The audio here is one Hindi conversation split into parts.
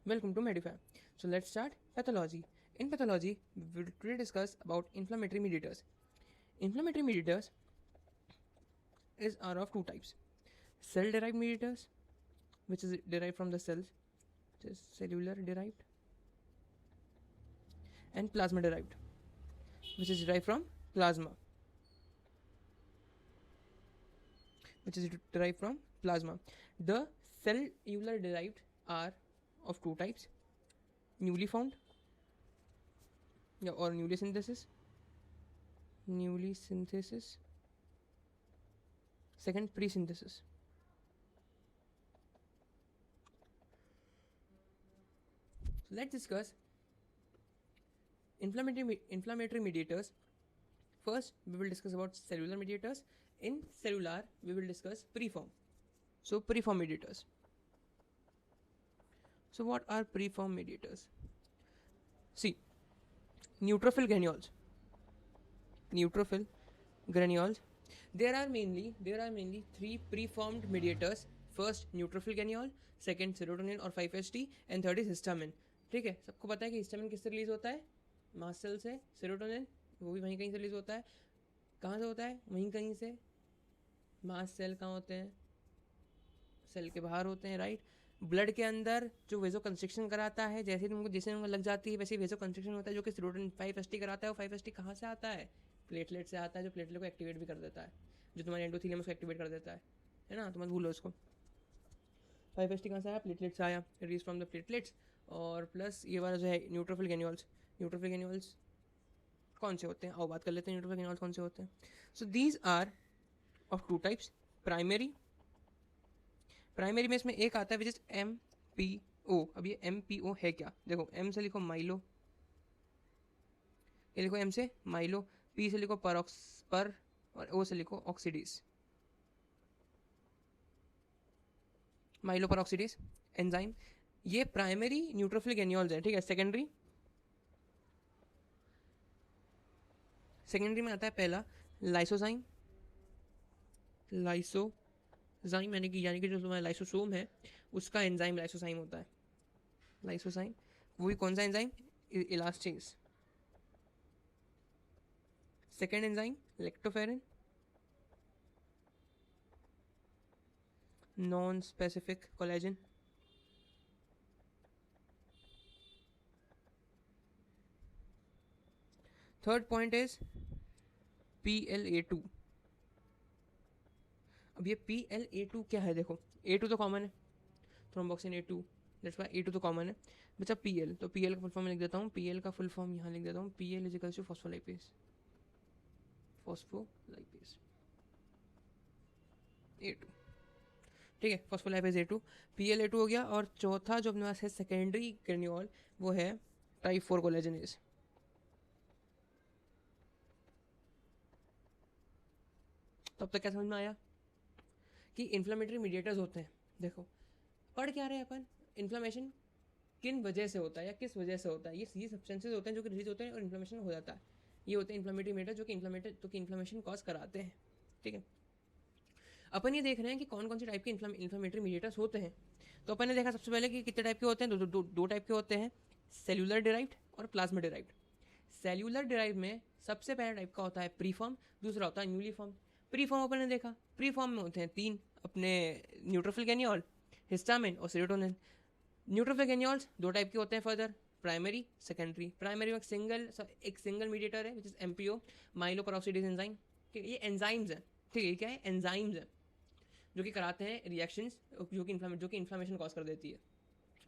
Welcome to Medify. So let's start pathology. In pathology, we will today discuss about inflammatory mediators. Inflammatory mediators are of two types: cell-derived mediators, which is derived from the cells, which is cellular derived, and plasma-derived, which is derived from plasma, which is derived from plasma. The cellular derived are of two types: newly found, or newly synthesis. Second, pre-synthesis. So let's discuss inflammatory mediators. First, we will discuss about cellular mediators. In cellular, we will discuss preform. So, preform mediators. So, what are preform mediators? See, neutrophil granules. There are mainly three preformed mediators. First, neutrophil granule. Second, serotonin और 5-HT. And third is histamine. ठीक है, सबको पता है कि हिस्टामिन किससे रिलीज होता है? मास्ट सेल से. सेरोटोनिन वो भी वहीं कहीं से रिलीज होता है. कहाँ से होता है? वहीं कहीं से. मास्ट सेल कहाँ होते हैं? सेल के बाहर होते हैं, राइट. ब्लड के अंदर जो वेजो कंस्ट्रिक्शन कराता है, जैसे तुमको लग जाती है वैसे वेजो कंस्ट्रिक्शन होता है, जो कि सेरोटोनिन 5-HT कराता है. और 5-HT कहाँ से आता है? प्लेटलेट से आता है, जो प्लेटलेट को एक्टिवेट भी कर देता है, जो तुम्हारे एंडोथेलियम को एक्टिवेट कर देता है ना. तो मत भूलो इसको. 5-HT कहाँ से आया? प्लेटलेट से आया, रिलीज फ्रॉम द प्लेटलेट्स. और प्लस ये वाला जो है न्यूट्रोफिल ग्रेन्यूल्स कौन से होते हैं? आओ बात कर लेते हैं न्यूट्रोफिल ग्रेन्यूल्स कौन से होते हैं. So these are of two types. Primary में इसमें एक आता है विच इज MPO. अब ये MPO है क्या? देखो, M से लिखो माइलो, ये लिखो M से माइलो, P से लिखो पर और O से लिखो ऑक्सीडेज. माइलो पर ऑक्सीडेज एंजाइम. ये प्राइमरी न्यूट्रोफिल ग्रेन्यूल्स है, ठीक है. सेकेंडरी में आता है पहला लाइसोजाइम यानी कि जो तुम्हारा लाइसोसोम है उसका एंजाइम लाइसोजाइम होता है. लाइसोजाइम वो भी कौन सा enzyme? Elastase. Second enzyme lactoferrin, non specific collagen. Third point is PLA2. अब ये PLA2 क्या है? देखो, A2 तो कॉमन है, thromboxane A2, that's why A2 तो कॉमन है. बच्चा PL, तो PL का फुल फॉर्म लिख देता हूँ. PL का फुल फॉर्म यहाँ लिख देता हूँ. PL is equals to phospholipase A2. ठीक है, फॉस्फोलाइपेज A2, PLA2 हो गया. और चौथा जो अपने पास है सेकेंडरी ग्रेन्यूल, वो है टाइप 4 कोलेजनेज. तब तक क्या समझ में आया कि इन्फ्लेमेटरी मीडिएटर्स होते हैं? देखो, पढ़ क्या रहे हैं अपन? इन्फ्लेमेशन किन वजह से होता है या किस वजह से होता है. ये सब्सटेंसेज होते हैं जो कि रिलीज होते हैं और इन्फ्लेमेशन हो जाता है. ये होते हैं इन्फ्लेमेटरी मीडिएटर जो कि इन्फ्लेमेशन कॉज कराते हैं. ठीक है, अपन ये देख रहे हैं कि कौन कौन से टाइप के इन्फ्लेमेटरी मीडिएटर्स होते हैं. तो अपन ने देखा सबसे पहले कि कितने टाइप के होते हैं. दो टाइप के होते हैं, सेल्यूलर डिराइव्ड और प्लाज्मा डिराइव्ड. सेल्यूलर डिराइव में सबसे पहला टाइप का होता है प्रीफॉर्म, दूसरा होता है न्यूली फॉर्म. प्रीफॉर्म अपन ने देखा, प्रीफॉर्म में होते हैं तीन अपने न्यूट्रोफिल ग्रेन्यूल, हिस्टामिन और सेरोटोनिन. न्यूट्रोफिल ग्रेन्यूल्स दो टाइप के होते हैं फर्दर, प्राइमरी सेकेंडरी. प्राइमरी में एक सिंगल मीडिएटर है which is MPO, myeloperoxidase enzyme. ये एंजाइम्स हैं, ठीक है. क्या है? एंजाइम्स हैं जो कि कराते हैं रिएक्शंस जो कि इन्फ्लामेशन कॉज कर देती है.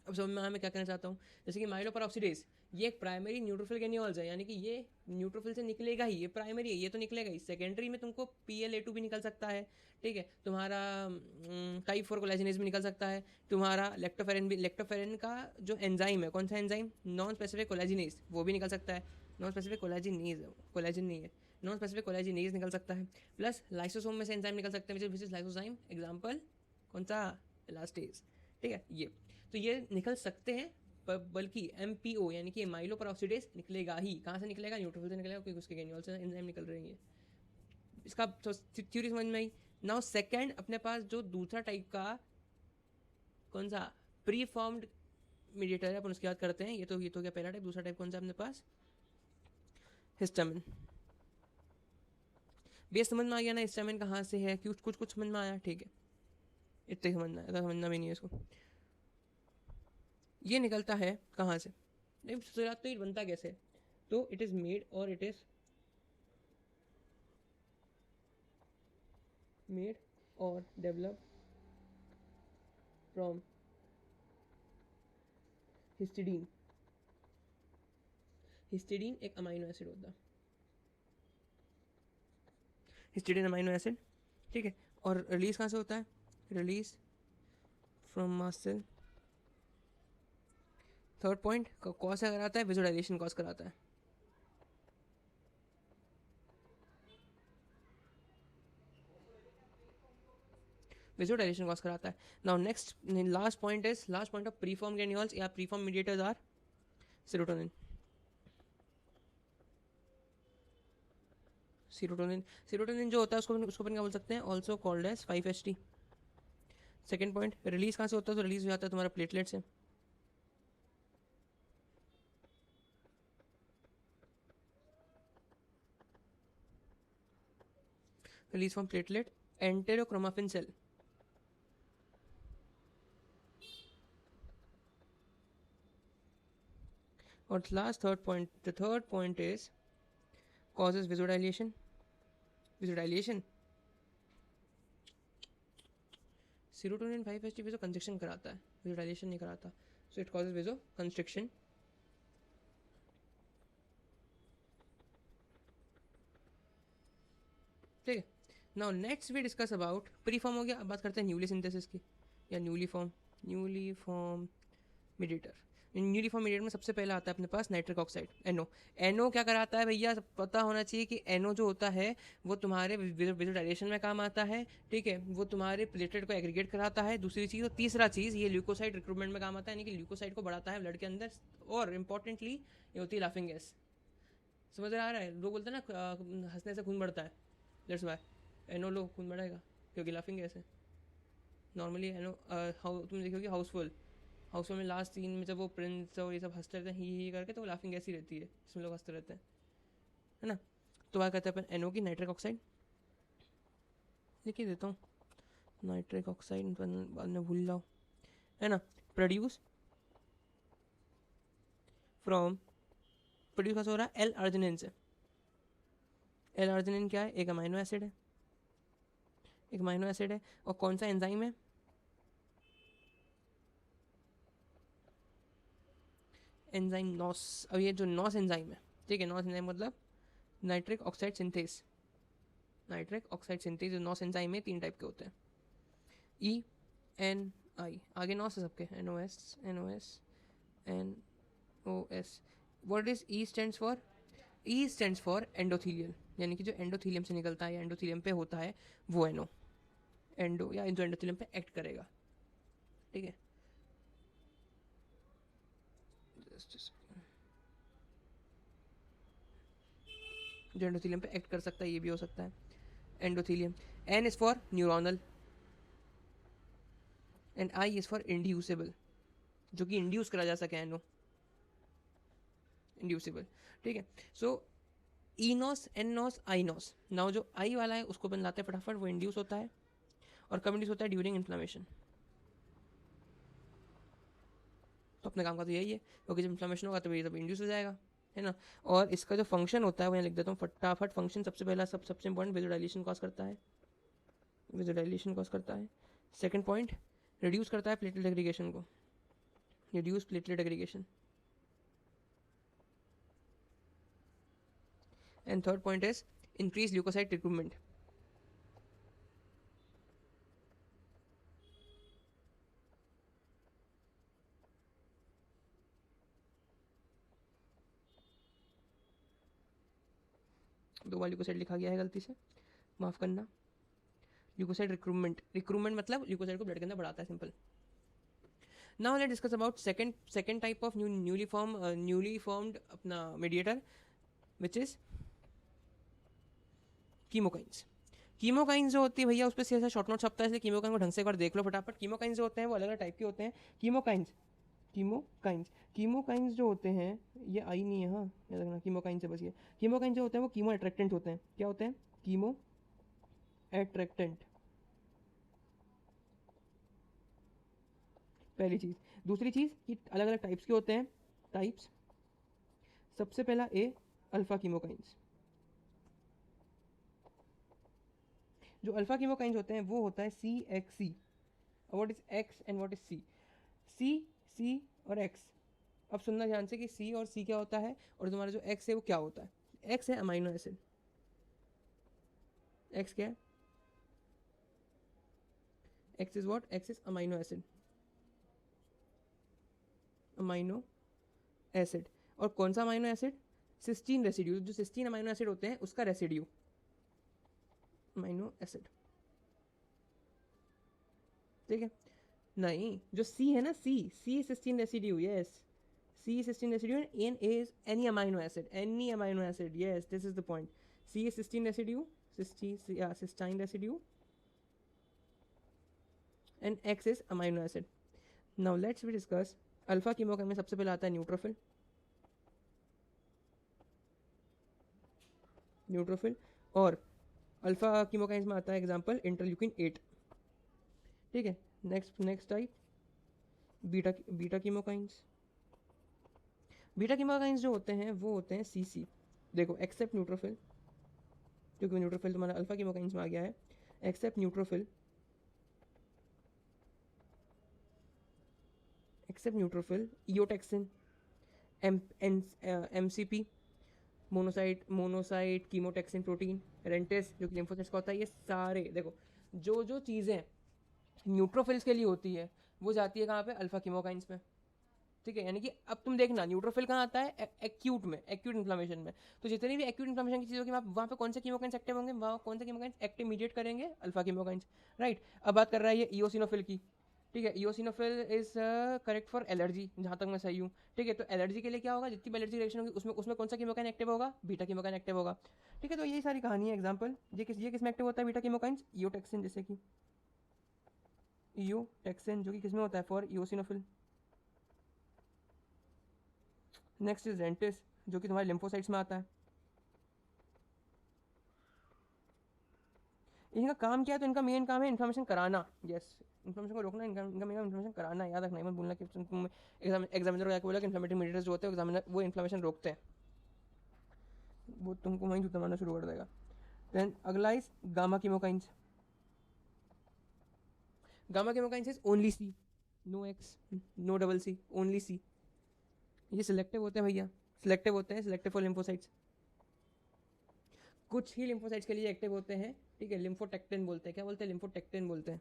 अब समझ में मैं क्या कहना चाहता हूँ. जैसे कि माइलो पेरोक्सिडेज, ये एक प्राइमरी न्यूट्रोफिल ग्रेन्यूल्स है, यानी कि ये न्यूट्रोफिल से निकलेगा ही, ये प्राइमरी है, ये तो निकलेगा ही. सेकेंडरी में तुमको PLA2 भी निकल सकता है, ठीक है. तुम्हारा टाइप 4 कोलेजनेज भी निकल सकता है. तुम्हारा लेक्टोफेरिन का जो एंजाइम है, कौन सा एंजाइम? नॉन स्पेसिफिक कोलेजिनेज, वो भी निकल सकता है. नॉन स्पेसिफिक कोलेजिन नहीं है, नॉन स्पेसिफिक कोलेजिनेज निकल सकता है. प्लस लाइसोसोम में से एंजाइम निकल सकते हैं विच इज लाइसोजाइम. एग्जाम्पल कौन सा? इलास्टेज. ठीक है, ये तो ये निकल सकते हैं, बल्कि MPO यानी कि माइलो पेरोक्सिडेज निकलेगा ही. कहाँ से निकलेगा? न्यूट्रोफिल से निकलेगा, क्योंकि उसके ग्रेन्यूल से एंजाइम निकल रही है. इसका तो थ्योरी समझ में आई. नाउ सेकंड अपने पास जो दूसरा टाइप का कौन सा प्री फॉर्म्ड मीडिएटर है अपन उसकी बात करते हैं। ये तो गया पहला टाइप। दूसरा टाइप कौन सा अपने पास, हिस्टामिन। बेस समझ में आ गया ना हिस्टामिन कहाँ से है, कुछ कुछ कुछ समझ में आया, ठीक है, इतने समझना है, समझना भी नहीं है इसको। ये निकलता है कहाँ से, नहीं शुरुआत तो ये बनता कैसे, तो इट इज़ मेड और इट इज़ मेड और डेवलप फ्रॉम हिस्टिडीन। हिस्टिडीन एक अमाइनो एसिड होता है, हिस्टिडीन अमाइनो एसिड, ठीक है। और रिलीज कहाँ से होता है, release from mast cell. Third point cause से कराता है, विजुअलाइजेशन कॉज कराता है। विजुअलाइजेशन कॉज कराता है। Now next last point of preform granules या preform mediators are serotonin. Serotonin जो होता है उसको अपन क्या बोल सकते हैं, also called as 5-HT। Second point, release कहाँ से होता है, तो रिलीज हो जाता है तुम्हारा प्लेटलेट से। Release from platelet enterochromaffin cell. और last third point, the third point is causes vasodilation। Serotonin 5-HT vasoconstriction कराता है, विजुअलाइजेशन नहीं कराता, so it causes vasoconstriction. ठीक है। Now next we discuss about preform हो गया, अब बात करते हैं न्यूली सिंथेसिस की या newly form mediator. Newly form mediator में सबसे पहला आता है अपने पास नाइट्रिक ऑक्साइड, NO। NO क्या कराता है भैया, पता होना चाहिए कि NO जो होता है वो तुम्हारे विजुअलाइजेशन में काम आता है, ठीक है, वो तुम्हारे प्लेटलेट को एग्रीगेट कराता है, दूसरी चीज़। और तीसरा चीज़ ये ल्यूकोसाइड रिक्रूटमेंट में काम आता है, यानी कि ल्यूकोसाइड को बढ़ाता है ब्लड के अंदर। और इंपॉर्टेंटली ये होती है लाफिंग गैस। समझ आ रहा है, लोग बोलते हैं ना हंसने से खून बढ़ता है, दैट्स व्हाई NO लो खून बढ़ेगा, क्योंकि लाफिंग गैस है। नॉर्मली NO तुम देखोगे हाउसफुल में लास्ट सीन में जब वो प्रिंस और ये सब हंसते रहते हैं ही करके, तो वो लाफिंग गैस ही रहती है जिसमें लोग हंसते रहते हैं, है ना। तो बात करते हैं अपन NO की, नाइट्रिक ऑक्साइड लिख ही देता हूँ, नाइट्रिक ऑक्साइड बाद में भूल जाओ, है ना। प्रोड्यूस कहाँ से हो रहा है, L-आर्जिनिन से। L-आर्जिनिन क्या है, एक अमाइनो एसिड है, और कौन सा एंजाइम है, एंजाइम नॉस। अब ये जो नॉस एंजाइम है, ठीक है, नॉस एंजाइम मतलब नाइट्रिक ऑक्साइड सिंथेस। जो नॉस एंजाइम है 3 टाइप के होते हैं, ENI, आगे नॉस है सबके, NOS NOS। What is E stands for, E stands for endothelial, यानी कि जो एंडोथीलियम से निकलता है या एंडोथीलियम पे होता है वो NO, एंडो या जो एंडोथीलियम पे एक्ट करेगा, ठीक है। जो एंडोथीलियम पे एक्ट कर सकता है, ये भी हो सकता है endothelium. N is for neuronal and I is for inducible, जो कि इंड्यूस करा जा सके, NO इंड्यूसेबल, ठीक है। सो ENOS, NOS, INOS। नाउ जो I वाला है उसको अपन लाते हैं फटाफट, वो इंड्यूस होता है, और कब इंड्यूस होता है, ड्यूरिंग इन्फ्लामेशन। तो अपने काम का तो यही है, क्योंकि जब इन्फ्लामेशन होगा तब ये सब इंड्यूस हो जाएगा, है ना। और इसका जो फंक्शन होता है वो यहाँ लिख देता हूँ फटाफट। फंक्शन सबसे पहला सबसे इंपॉर्टेंट विजुअलाइजेशन कॉज करता है। सेकंड पॉइंट, रिड्यूस करता है प्लेटलेट एग्रीगेशन को, reduce platelet aggregation. And third point is increase leukocyte recruitment. दो बार ल्यूकोसाइड लिखा गया है गलती से, माफ करना। ल्यूकोसाइड रिक्रूटमेंट मतलब ल्यूकोसाइड को ब्लड के अंदर बढ़ाता है, simple. Now let's discuss about second type of newly formed अपना मीडिएटर, विच इज कीमोकाइंस जो होती है भैया, उस पर ऐसा शॉर्ट नोट छपता है, इसलिए कीमोकाइन को ढंग से एक बार देख लो फटाफट। कीमोकाइंस जो होते हैं वो अलग अलग टाइप के होते हैं। Chemokines chemokines. कीमोकाइंस जो होते हैं ये आई नहीं है, हाँ याद रखना, कीमोकाइन से बचिए। कीमोकाइन जो होते हैं वो कीमो अट्रैक्टेंट होते हैं। क्या होते हैं? कीमो अट्रैक्टेंट, पहली चीज़। दूसरी चीज़ कि अलग अलग टाइप्स के होते हैं। टाइप्स, सबसे पहला ए, अल्फा कीमोकाइंस। जो अल्फा कीमोकाइंस होते हैं वो होता है C X C. What is X and what is C? C, C और एक्स। अब सुनना ध्यान से कि सी और सी क्या होता है और तुम्हारा जो एक्स है वो क्या होता है। एक्स है अमाइनो एसिड। एक्स क्या है? X is what? X is amino acid. Amino acid. और कौन सा अमाइनो एसिड? Cysteine residue. जो सिस्टीन अमाइनो एसिड होते हैं उसका रेसिड्यू अमाइनो एसिड। ठीक है? नहीं, जो सी है ना, C, C cysteine residue, yes. C is cysteine residue and N is any amino acid. Any amino acid. Yes, this is the point. C is cysteine residue, cysteine residue, and X is amino acid. Now let's we discuss alpha chemokine में सबसे पहले आता है न्यूट्रोफिल। न्यूट्रोफिल। और अल्फा कीमोकाइंस में आता है एग्जांपल इंटरल्यूकिन 8। ठीक है? Next type beta beta chemokines. Beta chemokines जो होते हैं वो होते हैं सीसी। देखो, एक्सेप्ट न्यूट्रोफिल, क्योंकि न्यूट्रोफिल तुम्हारा अल्फा कीमोकाइंस में आ गया है। Except neutrophil, except neutrophil, eotaxin, MCP, monocyte chemotaxin protein, RANTES जो कि लिम्फोसाइट्स का होता है। ये सारे देखो, जो जो चीज़ें न्यूट्रोफिल्स के लिए होती है वो जाती है कहाँ पे? अल्फा कीमोकाइंस में। ठीक है? यानी कि अब तुम देखना न्यूट्रोफिल कहाँ आता है? एक्यूट में, एक्यूट इन्फ्लामेशन में। तो जितनी भी एक्यूट इन्फ्लामेशन की चीज़ होगी वहाँ पे कौन से कीमोकाइंस एक्टिव होंगे? वहाँ कौन से कीमोकाइंस एक्टिव मीडिएट करेंगे? Alpha chemokines. राइट? अब बात कर रहा है ये इयोसिनोफिल की। ठीक है? इयोसिनोफिल इज करेक्ट फॉर एलर्जी, जहाँ तक मैं सही हूँ। ठीक है? तो एलर्जी के लिए क्या होगा? जितनी भी एलर्जी रिएक्शन होगी उसमें उसमें कौन सा कीमोकाइन एक्टिव होगा? बीटा कीमोकाइन एक्टिव होगा। ठीक है? तो यही सारी कहानी है। एग्जाम्पल, ये किस में एक्टिव होता है बीटा कीमोकाइंस? इयोटेक्सिन, जैसे कि इयोटेक्सिन जो कि किस में होता है? फॉर इयोसिनोफिल। नेक्स्ट इज रेंटिस जो कि तुम्हारे लिम्फोसाइट्स में आता है। इनका काम क्या है? तो इनका मेन काम है इन्फॉर्मेशन कराना। यस, इन्फॉर्मेशन को रोकना। इनका मेन इन्फॉर्मेशन कराना है। याद रखना, मत बोलना कि तुम एग्जामिनर को जाकर बोला कि इन्फ्लेमेटरी मीडिएटर्स जो होते हैं एग्जामिनर वो इन्फ्लेमेशन रोकते हैं, वो तुमको वहीं जूता मारना शुरू कर देगा। देन अगला is gamma chemokines. Gamma chemokines is only C, no X, no double C, only C. ये सिलेक्टिव होते हैं भैया, सिलेक्टिव होते हैं, सिलेक्टिव फॉर लिम्फोसाइट्स। कुछ ही लिम्फोसाइट्स के लिए एक्टिव होते हैं। ठीक है? लिम्फोटेक्टिन बोलते हैं। क्या बोलते हैं? लिम्फोटेक्टिन बोलते हैं।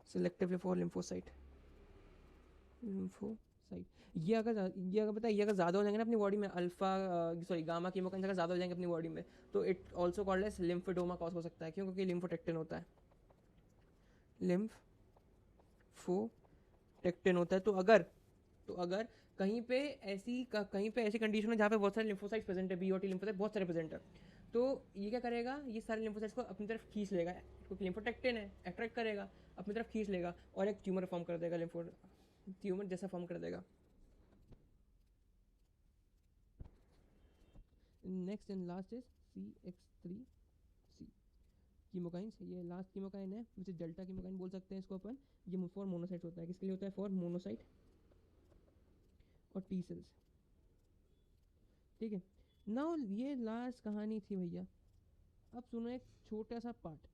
Selectively for lymphocyte, lymphocyte. ये अगर पता है, ये अगर ज़्यादा हो जाएंगे ना अपनी बॉडी में, अल्फा सॉरी गामा कीमोकाइंस अगर ज़्यादा हो जाएंगे अपनी बॉडी में, तो it also called as lymphoedema cause हो सकता है। क्यों? क्योंकि लिम्फोटेक्टिन होता है, लिम्फोटेक्टिन होता है। तो अगर कहीं पे ऐसी कंडीशन है जहाँ पे बहुत सारे लिम्फोसाइट्स प्रेजेंट है, बी और टी लिम्फोसाइट बहुत सारे प्रेजेंट है, तो ये क्या करेगा? ये सारे लिम्फोसाइट्स को अपनी तरफ खींच लेगा, क्योंकि लिम्फोटेक्टिन है, अट्रैक्ट करेगा, अपनी तरफ खींच लेगा और एक ट्यूमर फॉर्म कर देगा, लिम्फो ट्यूमर जैसा फॉर्म कर देगा। Next and last is CX3C chemokines. ये लास्ट कीमोकाइन है, जिसे डेल्टा कीमोकाइन बोल सकते हैं इसको अपन। ये फॉर मोनोसाइट होता है। किसके लिए होता है? फॉर मोनोसाइट और टी सेल्स। ठीक है? नाउ ये लास्ट कहानी थी भैया। अब सुनो एक छोटा सा पार्ट।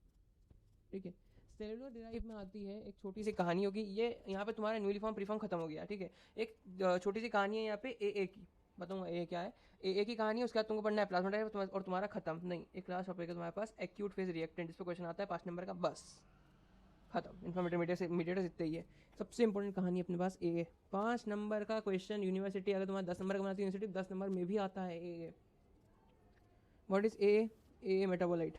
ठीक है? सेलुलर डिराइव में आती है एक छोटी सी कहानी होगी। ये यहाँ पे तुम्हारा न्यूलीफॉर्म प्रीफॉर्म खत्म हो गया। ठीक है? एक छोटी सी कहानी है यहाँ पे ए की। बताऊंगा ए क्या है। ए की कहानी है, उसके बाद तुमको पढ़ना है प्लाज्मा टाइप और तुम्हारा खत्म नहीं। एक क्लास टॉपिक है तुम्हारे पास, एक्यूट फेज रिएक्टेंट, जिस पर क्वेश्चन आता है 5 नंबर का, बस खत्म। इन्फॉर्मेटिव मीडिएटर्स इतने ही है। सबसे इंपॉर्टेंट कहानी अपने पास ए। 5 नंबर का क्वेश्चन यूनिवर्सिटी अगर तुम्हारा 10 नंबर का बनाती है, यूनिवर्सिटी 10 नंबर में भी आता है A. What is A metabolite?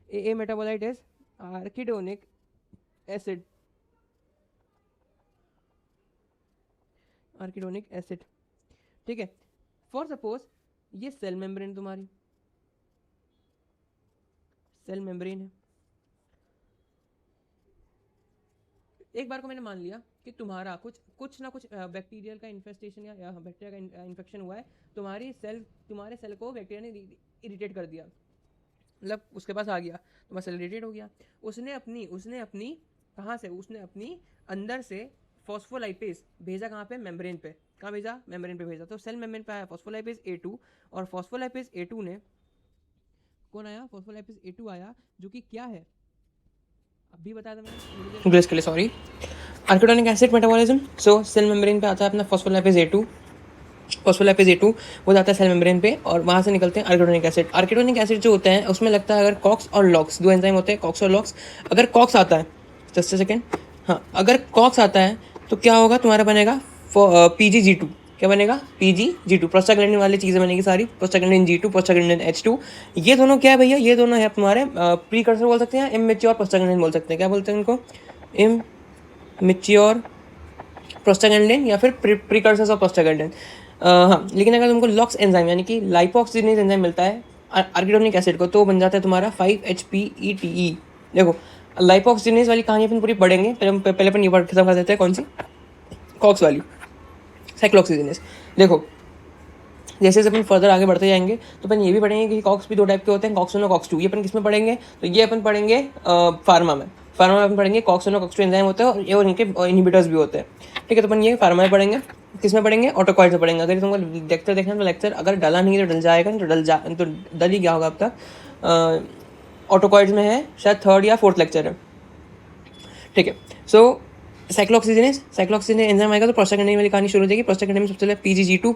A metabolite is arachidonic acid, arachidonic acid. ठीक है? फॉर सपोज ये सेल मेम्ब्रेन, तुम्हारी सेल मेम्ब्रेन है। एक बार को मैंने मान लिया कि तुम्हारा कुछ ना कुछ बैक्टीरियल का इन्फेस्टेशन या बैक्टीरिया का इन्फेक्शन हुआ है, तुम्हारे सेल को बैक्टीरिया ने इरिटेट कर दिया, मतलब उसके पास आ गया, तुम्हारा सेल इरिटेट हो गया। उसने अपनी कहाँ से, उसने अपनी अंदर से फॉस्फोलाइपेज भेजा, कहाँ पे, मेम्ब्रेन पे। कहाँ भेजा, मेम्ब्रेन पे भेजा। तो सेल मेम्ब्रेन पे आया फॉस्फोलाइपेज A2, और फॉस्फोलाइपेज A2 ने कौन आया, फॉस्फोलाइपेज A2 आया, जो कि क्या है अभी बताया था मैंने ग्रेस के लिए, सॉरी, आर्किडोनिक एसिड मेटाबॉलिज्म। सो सेल मेम्ब्रेन पे आता है अपना फॉस्फोलाइपेज A2, फॉस्फोलाइपेज A2 वो जाता है सेल मेम्ब्रेन पे, और वहाँ से निकलते हैं आर्किडोनिक एसिड। आर्किडोनिक एसिड जो होते हैं उसमें लगता है अगर कॉक्स और लॉक्स, दो एंजाइम होते हैं कॉक्स और लॉक्स। अगर कॉक्स आता है, जस्ट सेकेंड, हाँ, अगर कॉक्स आता है तो क्या होगा, तुम्हारा बनेगा PGG2। क्या बनेगा, PGG2। प्रोस्टाग्लैंडिन वाली चीज़ें बनेगी सारी, प्रोस्टाग्लैंडिन G2, प्रोस्टाग्लैंडिन H2। ये दोनों क्या है भैया, ये दोनों है तुम्हारे प्रीकर्सर बोल सकते हैं, इमैच्योर प्रोस्टाग्लैंडिन बोल सकते हैं। क्या बोलते हैं इनको, इमैच्योर प्रोस्टाग्लैंडिन या फिर प्रीकर्सर्स ऑफ प्रोस्टाग्लैंडिन। हाँ, लेकिन अगर तुमको लॉक्स एंजाइम यानी कि लाइपोक्सिनेज एंजाइम मिलता है आर्किडोनिक एसिड को, तो बन जाता है तुम्हारा 5-HPETE। देखो लाइपोक्सिनेज वाली कहानी अपन पूरी पढ़ेंगे, पहले अपन ये पढ़ खत्म कर देते हैं, कौन सी, कॉक्स वाली, साइक्लोऑक्सीजिनेज। देखो जैसे अपन फर्दर आगे बढ़ते जाएंगे तो अपन ये भी पढ़ेंगे कि कॉक्स भी दो टाइप के होते हैं, कॉक्स 1 और कॉक्स 2। ये अपन किस में पढ़ेंगे, तो ये अपन पढ़ेंगे फार्मा में अपन पढ़ेंगे कॉक्स 1 और कॉक्स 2 एंजाइम होते हैं, और ये उनके इनहिबिटर्स भी होते हैं। ठीक है, तो अपन ये फार्मा में पढ़ेंगे, किस में पढ़ेंगे, ऑटोकॉइड में पढ़ेंगे। अगर तुमको लेक्चर देखना तो लेक्चर अगर डाला नहीं तो डल जाएगा, तो डल ही गया होगा अब तक। ऑटोकॉइड में है शायद 3rd या 4th लेक्चर है। ठीक है, सो साइक्लोऑक्सीजिनेज एंजाइम आएगा तो प्रोस्टाग्लैंडिन वाली कहानी शुरू हो जाएगी। प्रोस्टाग्लैंडिन में सबसे पहले PGG2,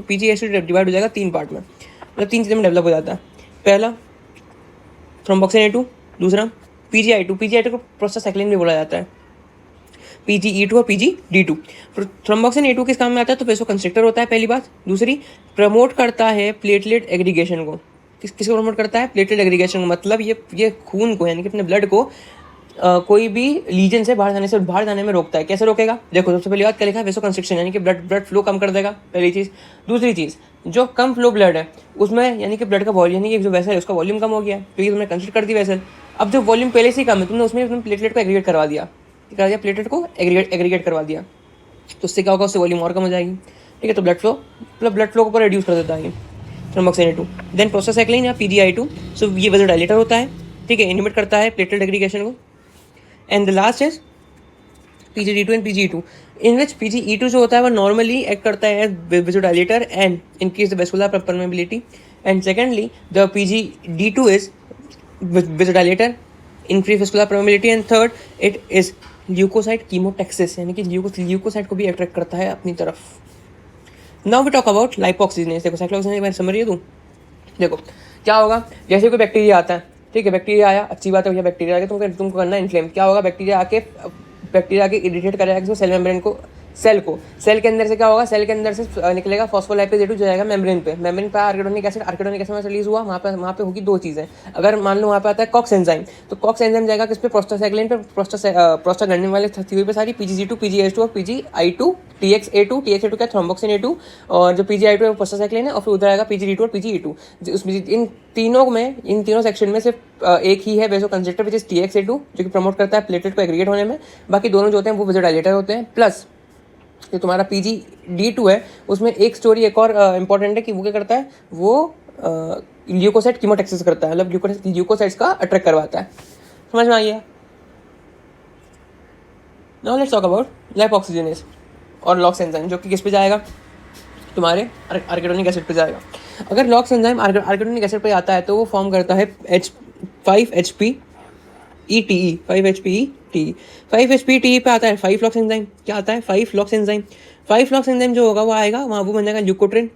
PGH2 डिवाइड हो जाएगा 3 पार्ट में, मतलब 3 चीज़ों में डेवलप हो जाता है। पहला थ्रोम्बोक्सिन A2, दूसरा PGI2 को प्रोस्टासाइक्लिन भी बोला जाता है, PGE2 और PGD2। थ्रोम्बोक्सिन A2 किस काम में आता है, तो वेसो कंस्ट्रिक्टर होता है, पहली बात। दूसरी, प्रमोट करता है प्लेटलेट एग्रीगेशन को। किसको प्रमोट करता है, प्लेटलेट एग्रीगेशन को, मतलब ये खून को यानी कि अपने ब्लड को कोई भी लीजन से बाहर जाने में रोकता है। कैसे रोकेगा, देखो सबसे पहली बात क्या लिखा है, वेसो कंस्ट्रिक्शन यानी कि ब्लड फ्लो कम कर देगा, पहली चीज़। दूसरी चीज़, जो कम फ्लो ब्लड है उसमें यानी कि ब्लड का वॉल्यूम, यानी कि जो वैसल है उसका वॉल्यूम कम हो गया, क्योंकि तुमने कंस्ट्रक्ट कर दी वैसल। अब जो वॉल्यूम पहले से ही कम है, तुमने उसमें प्लेटलेट को एग्रीगेट करवा दिया, प्लेटलेट को एग्रीगेट करवा दिया, तो उससे क्या होगा, उससे वॉल्यूम और कम हो जाएगी। ठीक है, तो ब्लड फ्लो को पूरा रिड्यूस कर देता है थ्रोम्बोक्सिन A2। देन प्रोस्टासाइक्लिन या PGI2, सो ये वेसोडाइलेटर होता है। ठीक है, इनहिबिट करता है प्लेटलेट एग्रीगेशन को। And the last is PGD2 and PGE2, in which PGE2 जो होता है वो नॉर्मली एक्ट करता है as vasodilator and increase the vascular permeability. And secondly the PGD2 is vasodilator, increase vascular permeability. And third, it is leukocyte chemotaxis, यानी कि ल्यूकोसाइट को भी अट्रैक्ट करता है अपनी तरफ। Now we talk about lipoxygenase. देखो साइक्लोऑक्सीजिनेज मैं समझ रही हूँ, देखो क्या होगा, जैसे कोई बैक्टीरिया आता है, ठीक है, बैक्टीरिया आया, अच्छी बात है भैया, बैक्टीरिया आया तुमको करना है इन्फ्लेम। क्या होगा, बैक्टीरिया आके इरिटेट करेगा किसको, सेल मेम्ब्रेन को, सेल के अंदर से क्या होगा, सेल के अंदर से निकलेगा फॉस्फोलाइपेज A2 जो जाएगा मेम्ब्रेन पे आर्किडोनिक एसिड में रिलीज हुआ। वहाँ पे होगी दो चीज़ें। अगर मान लो वहाँ पे आता है कॉक्स एंजाइम, तो कॉक्स एंजाइम जाएगा किस पे, प्रोस्टासाइक्लिन पे, प्रोस्टाग्लैंडिन वाले थ्योरी पे सारी, PGG2, PGH2 और PGI2, TXA2 क्या, थ्रोम्बोक्सिन A2, और जो PGI2 है वो प्रोस्टासाइक्लिन है, और फिर उधर आएगा PGD2 और PGE2। इन तीनों सेक्शन में सिर्फ एक ही है वेसो कंस्ट्रिक्टर विच इज TXA2, जो कि प्रमोट करता है प्लेटलेट को एग्रीगेट होने में। बाकी दोनों जो होते हैं वो वेसोडाइलेटर होते हैं। प्लस जो तुम्हारा PGD2 है उसमें एक स्टोरी एक और इंपॉर्टेंट है कि वो क्या करता है, वो ल्यूकोसाइट कीमोटैक्सिस करता है, मतलब ल्यूकोसाइट्स का अट्रैक्ट करवाता है। समझ में आ गया। नाउ लेट्स टॉक अबाउट लाइपोक्सिजिनेज और लॉक्स एंजाइम, जो कि किस पे जाएगा, तुम्हारे आर्किडोनिक एसिड पे जाएगा। अगर लॉक्स एंजाइम आर्किडोनिक एसिड पे आता है तो वो फॉर्म करता है 5-HPETE। 5-HPETE पे आता है 5 लॉक्स एंजाइम। क्या आता है, 5 लॉक्स एंजाइम। 5 लॉक्स एंजाइम जो होगा वो आएगा, वहाँ वो बन जाएगा ल्यूकोट्रिन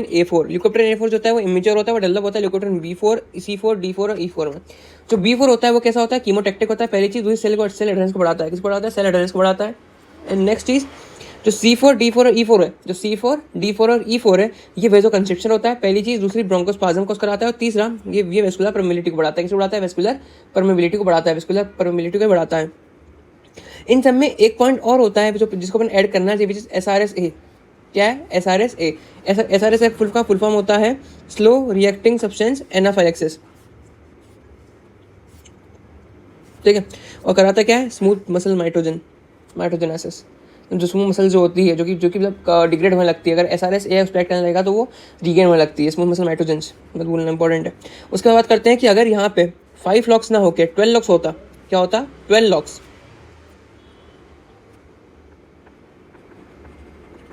A4। ल्यूकोट्रिन A4 जो होता है वो इमेच्योर होता है, वो डेवलप होता है ल्यूकोट्रिन B4, C4, D4 और E4 में। जो B4 होता है वो कैसा होता है, कीमोटैक्टिक होता है, पहली चीज़। दूसरी, सेल एडहेरेंस को बढ़ाता है। किसको बढ़ाता है, सेल एडहेरेंस को बढ़ाता है। एंड नेक्स्ट चीज़, जो C4, D4 और E4 है, जो C4, D4 और E4 है, ये वेसो कंस्ट्रिक्शन होता है, पहली चीज़। दूसरी, ब्रोंकोस्पाज्म को कराता है। और तीसरा, ये वेस्कुलर परमेबिलिटी को बढ़ाता है। किसको बढ़ाता है, वेस्कुलर परमेबिलिटी को बढ़ाता है, वेस्कुलर परमेबिलिटी को बढ़ाता है। इन सब में एक पॉइंट और होता है जिसको अपन ऐड करना चाहिए, SRSA। क्या है, SRSA? SRSA फुल फॉर्म होता है स्लो रिएक्टिंग सब्सटेंस एनाफाइलेक्सिस। ठीक है, और कराता क्या है, स्मूथ मसल माइटोजन। माइटोजेनेसिस, जो स्मूथ मसल जो होती है, जो कि मतलब डिग्रेड होने लगती है, अगर SRS ए एक्सपेक्ट करने लगेगा तो वो रीगेन होने लगती है, स्मूथ मसल माइटोजेंस, मतलब बोलना इंपॉर्टेंट है। उसके बाद बात करते हैं कि अगर यहाँ पे 5 लॉक्स ना होके 12 लॉक्स होता, क्या होता? 12 लॉक्स,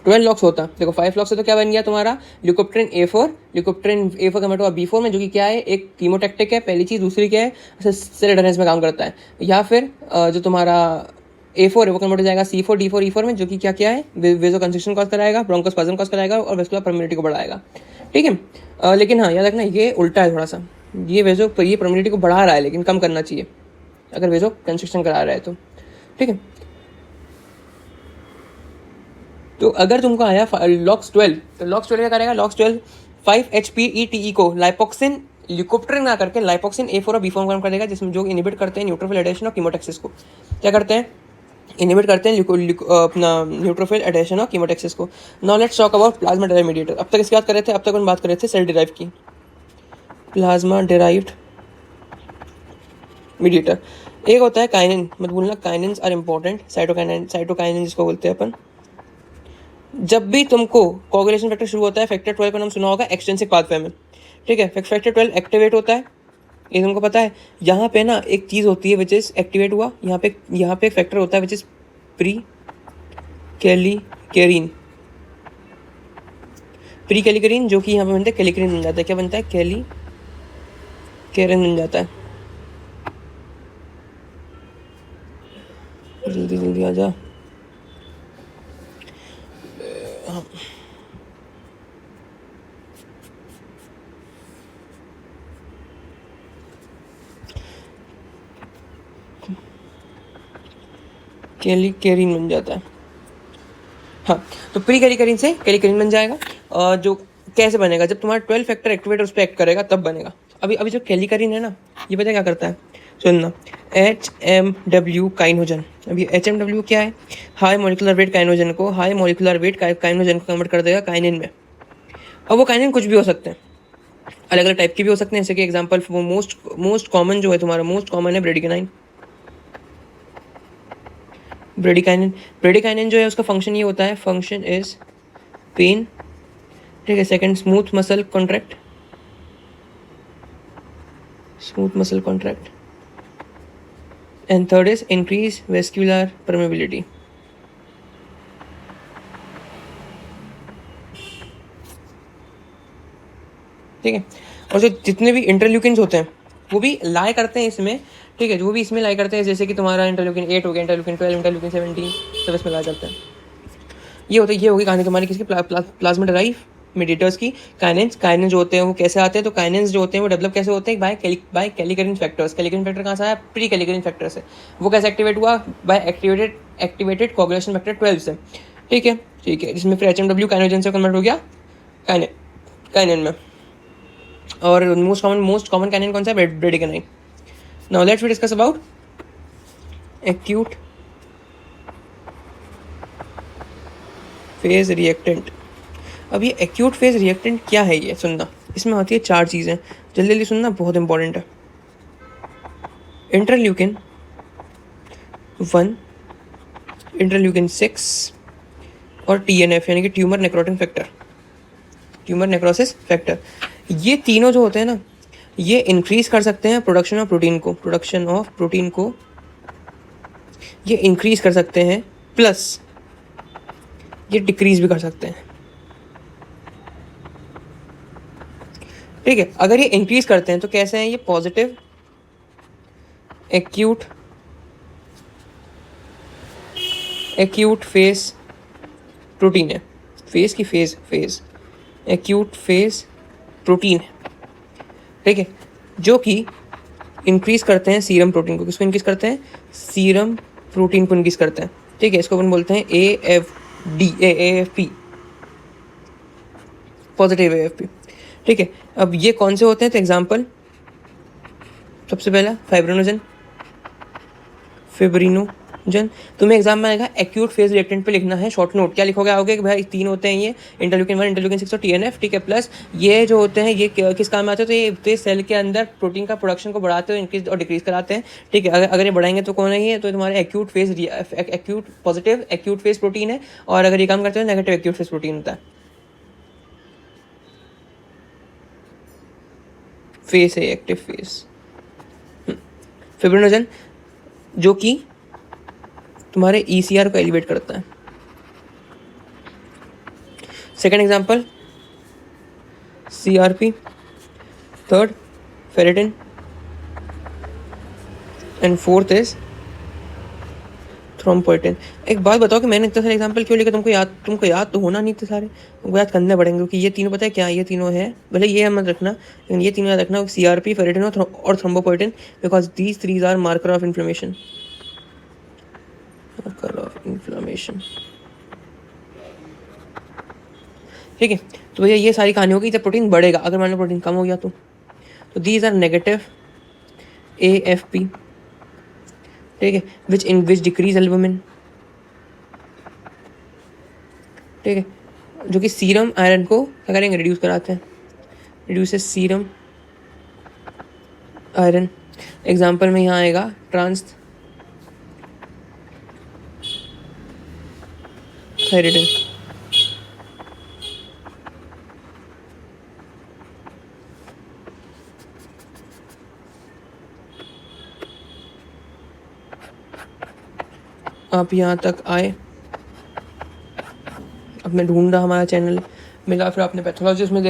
12 लॉक्स होता। देखो 5 लॉक्स है तो क्या बन गया तुम्हारा? ल्यूकोप्ट्रिन A4, ल्यूकोप्ट्रिन A4 कन्वर्ट हुआ B4 में, जो कि क्या है? एक कीमोटैक्टिक है, पहली चीज़। दूसरी क्या है? सेल एडहेरेंस में काम करता है। या फिर जो तुम्हारा A4 है वो कन्वर्ट हो जाएगा C4 D4 E4 में, जो कि क्या क्या है? वेजो कंस्ट्रिक्शन कॉज कराएगा, ब्रोंकोस्पाज्म कॉज कराएगा और वेस्कुलर परमिलिटी को बढ़ाएगा। ठीक है, लेकिन हाँ याद रखना ये उल्टा है थोड़ा सा, ये परमिलिटी को बढ़ा रहा है, लेकिन कम करना चाहिए अगर वेजो कंस्ट्रिक्शन करा रहा है तो। ठीक है, तो अगर तुमको आया लॉक्स 12, तो लॉक्स 12 क्या करेगा? लॉक्स 12 5-HPETE को लाइपोक्सिन ल्यूकोप्ट्रिन ना करके लाइपोक्सिन A4 और B4 काम कर देगा, जिसमें जो इनिबिट करते हैं न्यूट्रोफिल एडेशन और कीमोटैक्सिस को। क्या करते हैं? इनिबिट करते हैं अपना न्यूट्रोफिल एडेशन और कीमोटैक्सिस को। Now let's talk about plasma derived mediator. अब तक इसकी बात कर रहे थे, अब तक हम बात कर रहे थे सेल डिराइव की। प्लाज्मा डिराइव्ड मीडिएटर एक होता है काइनिन, मत भूलना काइनिन्स आर इंपॉर्टेंट। साइटोकाइनिन जिसको बोलते हैं अपन। जब भी तुमको कोगुलेशन फैक्टर शुरू होता है, फैक्टर 12 का नाम सुना होगा एक्सटेंसिव पाथवे में। ठीक है, फैक्टर 12 एक्टिवेट होता है, ये तुमको पता है। यहाँ पे ना एक चीज़ होती है विच इज़ एक्टिवेट हुआ, यहाँ पे एक फैक्टर होता है विच इज़ प्री कैलिकरीन, जो कि यहाँ पे बनता है कैलिकरीन बन जाता है। क्या बनता है? कैलिकरीन बन जाता है। जल्दी जल्दी आ जा। कैलिकरीन बन जाता है। हाँ, तो प्री कैलिकरीन से कैलिकरीन बन जाएगा। जो कैसे बनेगा? जब तुम्हारा 12 फैक्टर एक्टिवेट उस पर एक्ट करेगा तब बनेगा। अभी जो कैलिकरीन है ना, ये पता क्या करता है? सुनना, HMW काइनोजन। अभी HMW क्या है? हाई मोलिकुलर वेट काइनोजन को कन्वर्ट कर देगा काइनिन में। अब वो काइनिन कुछ भी हो सकते हैं, अलग अलग टाइप के भी हो सकते हैं। जैसे कि एग्जाम्पल मोस्ट कॉमन जो है तुम्हारा, मोस्ट कॉमन है ब्रेडिकाइनिन जो है उसका फंक्शन ये होता है, फंक्शन इज पेन। ठीक है, second smooth muscle contract, and third is increase vascular permeability. ठीक है, और जो जितने भी इंटरल्यूकिन्स होते हैं वो भी लाई करते हैं इसमें। ठीक है, जो भी इसमें लाई करते हैं, जैसे कि तुम्हारा इंटरल्यूकिन 8 हो गया, इंटरल्यूकिन 12, इंटरल्यूकिन 17, सब इसमें लाई करते हैं। ये होगी कहानी तुम्हारी किसकी? प्लाज्मा डिराइव मीडिएटर्स की। काइनिन जो होते हैं वो कैसे आते हैं? तो काइनिन्स जो होते हैं वो डेवलप कैसे होते हैं? By kallikrein factors. Kallikrein factor कहाँ से आया? प्री कैलिकरीन फैक्टर से। वो कैसे एक्टिवेट हुआ? बाय एक्टिवेटेड कोगुलेशन फैक्टर 12 से। ठीक है, जिसमें फिर HMW काइनोजन से कन्वर्ट हो गया काइनिन में। और मोस्ट कॉमन काइनिन कौन सा है? Bradykinin. Now let's we discuss about acute phase reactant. अब ये एक्यूट फेज रिएक्टेंट क्या है? ये सुनना, इसमें आती है 4 चीज़ें, जल्दी जल्दी सुनना, बहुत इंपॉर्टेंट है। इंटरल्यूकिन 1, इंटरल्यूकिन 6 और TNF यानी कि ट्यूमर नेक्रोसिस फैक्टर। ये तीनों जो होते हैं ना, ये इंक्रीज कर सकते हैं प्रोडक्शन ऑफ प्रोटीन को ये इंक्रीज कर सकते हैं, प्लस ये डिक्रीज भी कर सकते हैं। ठीक है, अगर ये इंक्रीज करते हैं तो कैसे हैं? ये पॉजिटिव एक्यूट फेज प्रोटीन है। एक्यूट फेज प्रोटीन है। ठीक है, जो कि इंक्रीज करते हैं सीरम प्रोटीन को। किसको इंक्रीज करते हैं? सीरम प्रोटीन को इंक्रीज करते हैं। ठीक है, इसको अपन बोलते हैं AFP, पॉजिटिव AFP। ठीक है, अब ये कौन से होते हैं? तो एग्जाम्पल, सबसे पहला फाइब्रिनोजन, जन तुम्हें एग्जाम में आएगा एक्यूट फेज रिएक्टेंट पे लिखना है शॉर्ट नोट। क्या लिखोगे आओगे कि भाई 3 होते हैं ये, इंटरल्यूकिन 1, इंटरल्यूकिन 6 और TNF, ठीक है। प्लस ये जो होते हैं ये किस काम में आते हैं, तो ये सेल के अंदर प्रोटीन का प्रोडक्शन को बढ़ाते हैं, इंक्रीज और डिक्रीज कराते हैं, ठीक है। अगर ये बढ़ाएंगे तो कौन है ये, तो तुम्हारे acute positive acute phase protein है, और अगर ये काम करते हैं नेगेटिव एक्यूट फेज प्रोटीन होता है। फेस है एक्टिव फेस। फिब्रिनोजन जो कि तुम्हारे ECR को एलिवेट करता है। Second example CRP, third ferritin, and fourth is thrombopoietin. एक बात बताओ कि मैंने इतने सारे एग्जाम्पल क्यों लिखे, तुमको याद तो होना नहीं थे सारे, तुमको याद करने पड़ेंगे, क्योंकि ये तीनों पता है क्या, ये तीनों है, भले ये मत रखना लेकिन ये तीनों याद रखना, CRP, फेरेटिन और thrombopoietin, because these threes are marker of inflammation. ठीक है। तो भैया ये सारी कहानी होगी जब प्रोटीन बढ़ेगा, अगर मान लो प्रोटीन कम हो गया तो दीज आर नेगेटिव AFP, ठीक है, विच डिक्रीज एल्बुमिन, ठीक है, जो कि सीरम आयरन को क्या करेंगे, रिड्यूस कराते हैं, रिड्यूसेस सीरम आयरन। एग्जाम्पल में यहाँ आएगा ट्रांस थायराइडिन। आप यहाँ तक आए, अब मैं ढूंढा हमारा चैनल मिला, फिर आपने पैथोलॉजिस्ट में देखा।